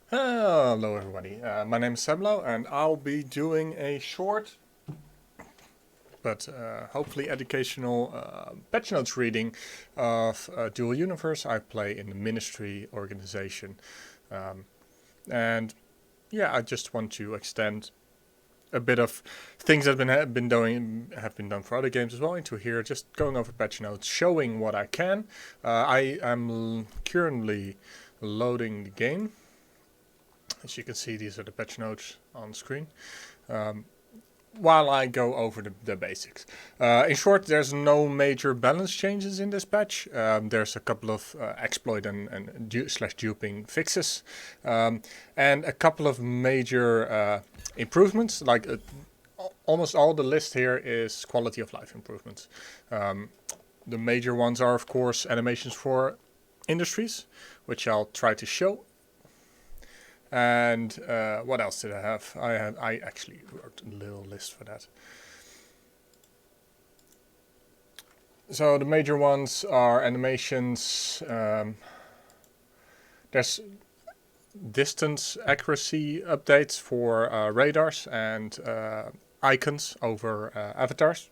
Hello everybody, my name is Seblo and I'll be doing a short but hopefully educational patch notes reading of Dual Universe. I play in the Ministry organization, and yeah, I just want to extend a bit of things that have been done for other games as well into here, just going over patch notes, showing what I can. I am currently loading the game. As you can see, these are the patch notes on screen. While I go over the basics. In short, there's no major balance changes in this patch. There's a couple of exploit and duping fixes, and a couple of major improvements. Like almost all the list here is quality of life improvements. The major ones are, of course, animations for industries, which I'll try to show. And what else did I have? I actually wrote a little list for that. So the major ones are animations. There's distance accuracy updates for radars and icons over avatars.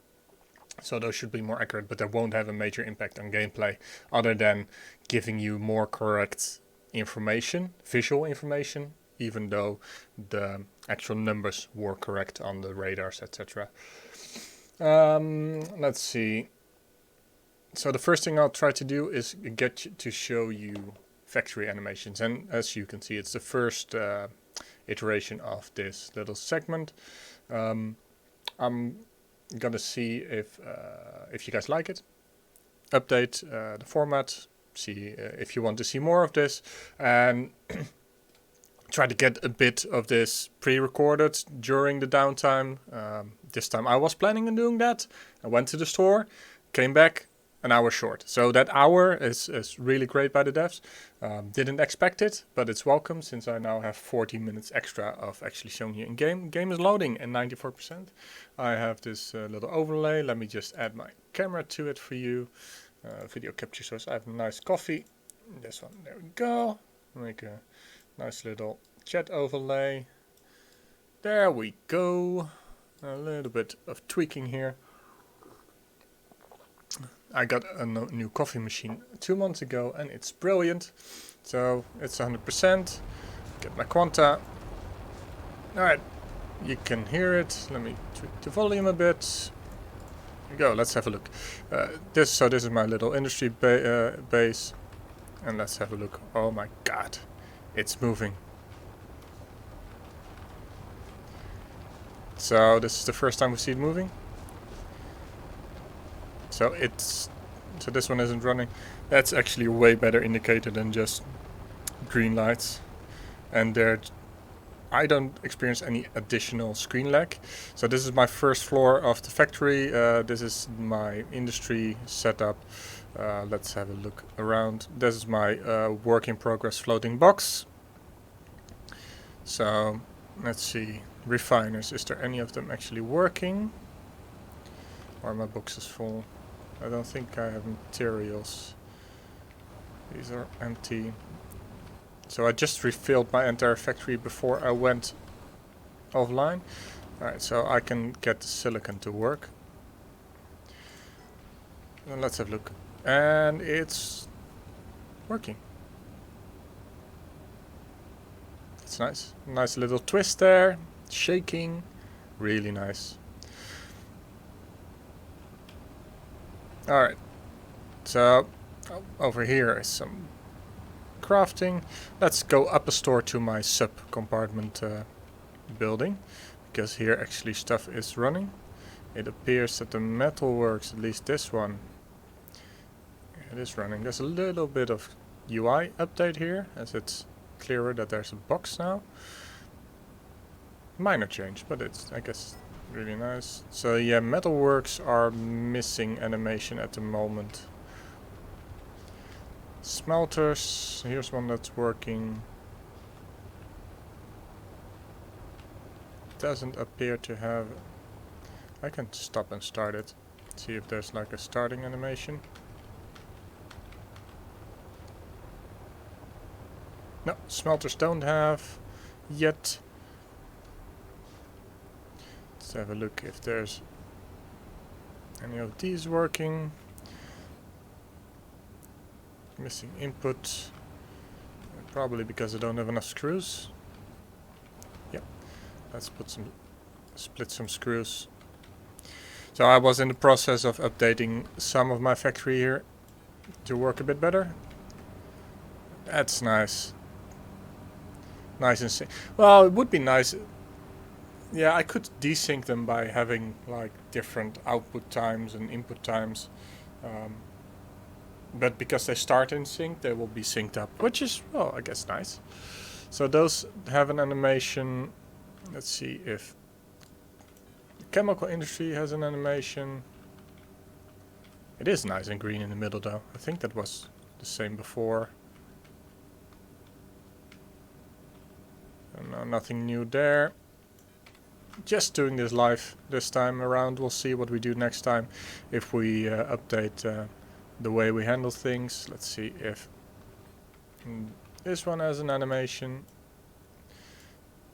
So those should be more accurate, but they won't have a major impact on gameplay other than giving you more correct information, visual information, even though the actual numbers were correct on the radars, etc. Let's see. So the first thing I'll try to do is get to show you factory animations, and as you can see, it's the first iteration of this little segment. I'm gonna see if you guys like it. Update the format. See if you want to see more of this, and try to get a bit of this pre-recorded during the downtime. This time I was planning on doing that. I went to the store, came back an hour short. So that hour is really great by the devs. Didn't expect it, but it's welcome since I now have 40 minutes extra of actually showing you in game. Game is loading at 94%. I have this little overlay. Let me just add my camera to it for you. Video capture source. I have a nice coffee. This one, there we go. Make a nice little chat overlay. There we go. A little bit of tweaking here. I got a new coffee machine 2 months ago and it's brilliant. So it's 100%. Get my quanta. Alright, you can hear it. Let me tweak the volume a bit. Here we go, let's have a look. This is my little industry base. And let's have a look. Oh my god, it's moving. So this is the first time we see it moving. So this one isn't running. That's actually a way better indicator than just green lights. And I don't experience any additional screen lag. So this is my first floor of the factory. This is my industry setup. Let's have a look around. This is my work in progress floating box. So let's see. Refiners. Is there any of them actually working? Or my box is full. I don't think I have materials. These are empty. So I just refilled my entire factory before I went offline. Alright, so I can get the silicon to work. And let's have a look. And it's working. It's nice. Nice little twist there. Shaking. Really nice. Alright. So over here is some crafting. Let's go up a store to my sub compartment building, because here actually stuff is running. It appears that the metal works, at least this one. It is running. There's a little bit of UI update here, as it's clearer that there's a box now. Minor change, but it's, I guess, really nice. So yeah, metalworks are missing animation at the moment. Smelters, here's one that's working. Doesn't appear to have... I can stop and start it. See if there's like a starting animation. No, smelters don't have yet. Let's have a look if there's any of these working. Missing input. Probably because I don't have enough screws. Yep. Let's split some screws. So I was in the process of updating some of my factory here to work a bit better. That's nice. Nice and sync. Well, it would be nice. Yeah, I could desync them by having like different output times and input times. But because they start in sync, they will be synced up, which is, well, I guess nice. So those have an animation. Let's see if the chemical industry has an animation. It is nice and green in the middle though. I think that was the same before. No, nothing new there. Just doing this live this time around. We'll see what we do next time if we update the way we handle things. Let's see if this one has an animation.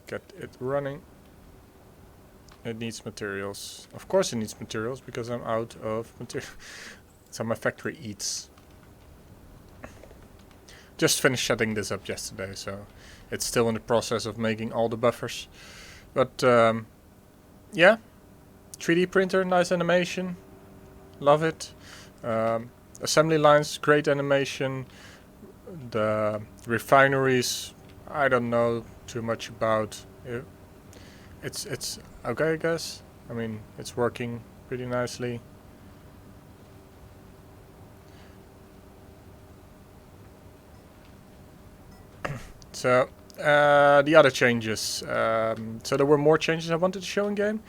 Get it running. It needs materials. Of course it needs materials because I'm out of material. So my factory eats. Just finished setting this up yesterday, so it's still in the process of making all the buffers. But yeah, 3D printer, nice animation. Love it. Assembly lines, great animation. The refineries, I don't know too much about. It's okay, I guess. I mean, it's working pretty nicely. So the other changes. So there were more changes I wanted to show in game.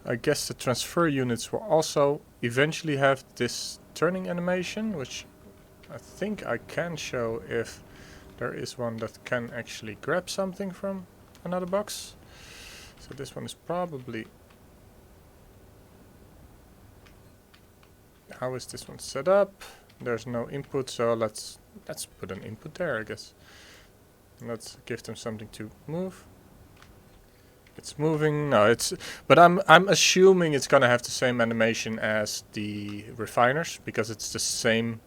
I guess the transfer units will also eventually have this turning animation, which I think I can show if there is one that can actually grab something from another box. So this one is probably... How is this one set up? There's no input, so let's put an input there, I guess. Let's give them something to move. It's moving. No, it's. But I'm assuming it's gonna have the same animation as the refiners because it's the same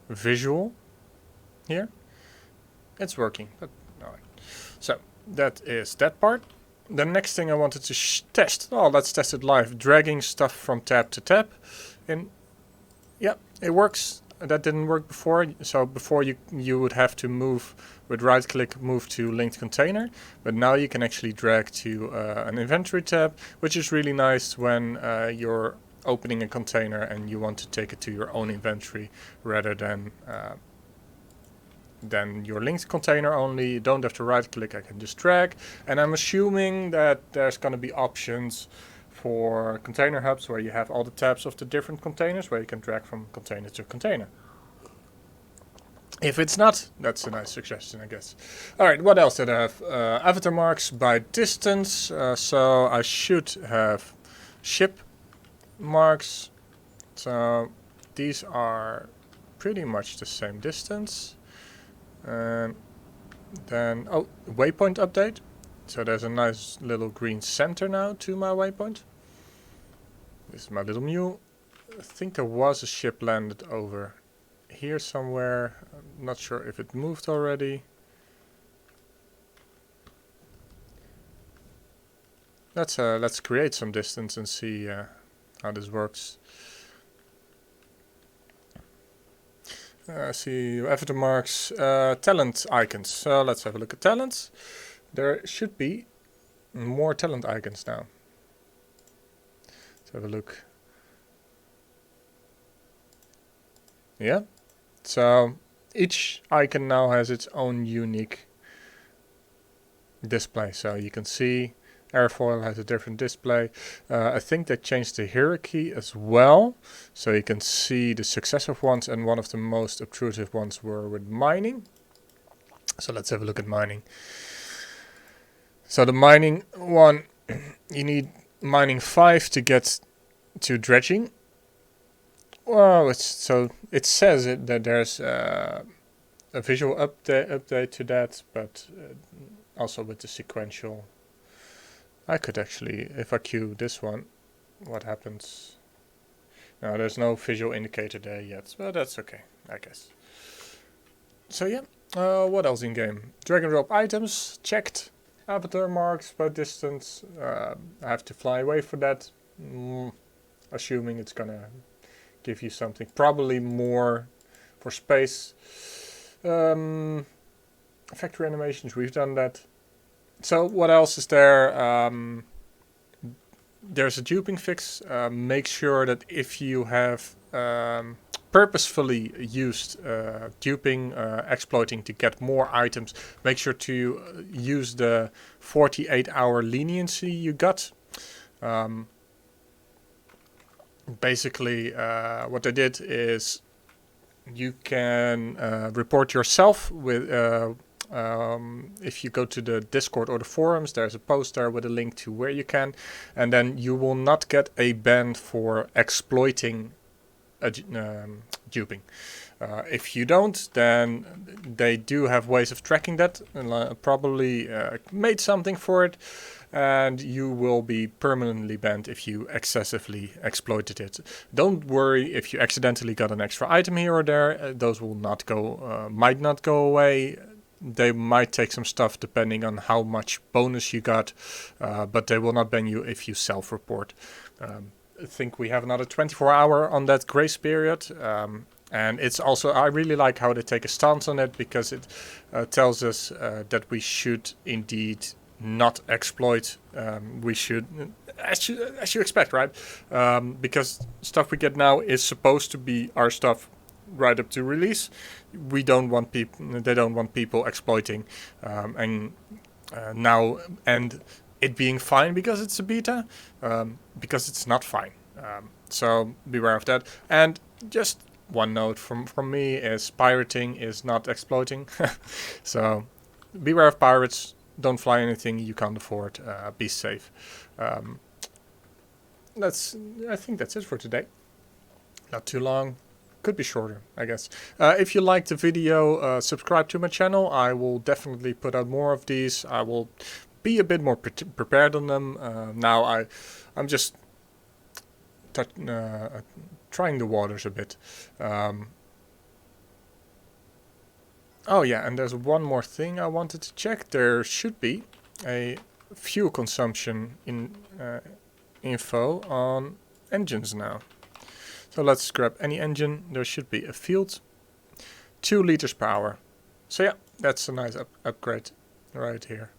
visual here. It's working, but alright. So that is that part. The next thing I wanted to test. Oh, let's test it live. Dragging stuff from tab to tab, and yeah, it works. That didn't work before. So before you would have to move with right click, move to linked container, but now you can actually drag to an inventory tab, which is really nice when you're opening a container and you want to take it to your own inventory rather than your linked container only. You don't have to right click, I can just drag. And I'm assuming that there's going to be options for container hubs where you have all the tabs of the different containers where you can drag from container to container. If it's not, that's a nice suggestion, I guess. Alright, what else did I have? Avatar marks by distance. So I should have ship marks. So these are pretty much the same distance. And then, oh, waypoint update. So there's a nice little green center now to my waypoint. This is my little mule. I think there was a ship landed over here somewhere. I'm not sure if it moved already. Let's create some distance and see how this works. See avatar marks, talent icons. So let's have a look at talents. There should be more talent icons now. Let's have a look. Yeah. So each icon now has its own unique display. So you can see airfoil has a different display. I think they changed the hierarchy as well. So you can see the successive ones, and one of the most obtrusive ones were with mining. So let's have a look at mining. So the mining one, you need mining 5 to get to dredging. Well, so it says that there's a visual update to that, but also with the sequential. I could actually, if I queue this one, what happens? No, there's no visual indicator there yet, but that's okay, I guess. So yeah, what else in game? Drag and drop items, checked. Avatar marks by distance. I have to fly away for that. Assuming it's gonna give you something. Probably more for space. Factory animations, we've done that. So what else is there? There's a duping fix. Make sure that if you have purposefully used duping, exploiting to get more items, make sure to use the 48-hour leniency you got. Basically, what I did is you can report yourself with if you go to the Discord or the forums, there's a post there with a link to where you can, and then you will not get a ban for exploiting duping. If you don't, then they do have ways of tracking that, and probably made something for it, and you will be permanently banned if you excessively exploited it. Don't worry if you accidentally got an extra item here or there. Those will not go, might not go away. They might take some stuff depending on how much bonus you got, but they will not ban you if you self-report. I think we have another 24-hour on that grace period. And it's also, I really like how they take a stance on it, because it tells us that we should indeed not exploit. We should, as you expect, right? Because stuff we get now is supposed to be our stuff right up to release. We don't want people, they don't want people exploiting now and it being fine because it's a beta, because it's not fine. So beware of that. And just one note from me is pirating is not exploiting. So beware of pirates. Don't fly anything you can't afford. Be safe. I think that's it for today. Not too long. Could be shorter, I guess. If you liked the video, subscribe to my channel. I will definitely put out more of these. I will be a bit more prepared on them. Now I'm just trying the waters a bit. Oh yeah, and there's one more thing I wanted to check. There should be a fuel consumption info on engines now. So let's grab any engine. There should be a field. 2 liters per hour. So yeah, that's a nice upgrade right here.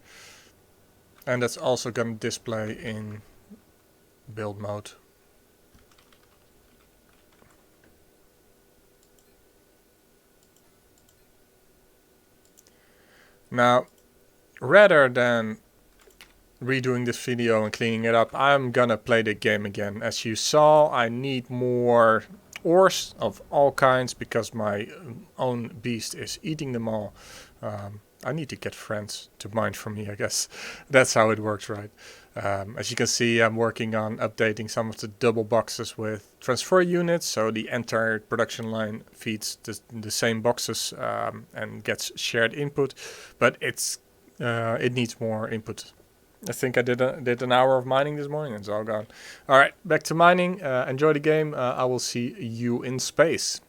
And that's also going to display in build mode. Now, rather than redoing this video and cleaning it up, I'm gonna play the game again. As you saw, I need more ores of all kinds because my own beast is eating them all. I need to get friends to mine for me, I guess. That's how it works, right? As you can see, I'm working on updating some of the double boxes with transfer units, so the entire production line feeds the same boxes and gets shared input, but it needs more input. I think I did an hour of mining this morning and it's all gone. Alright, back to mining. Enjoy the game. I will see you in space.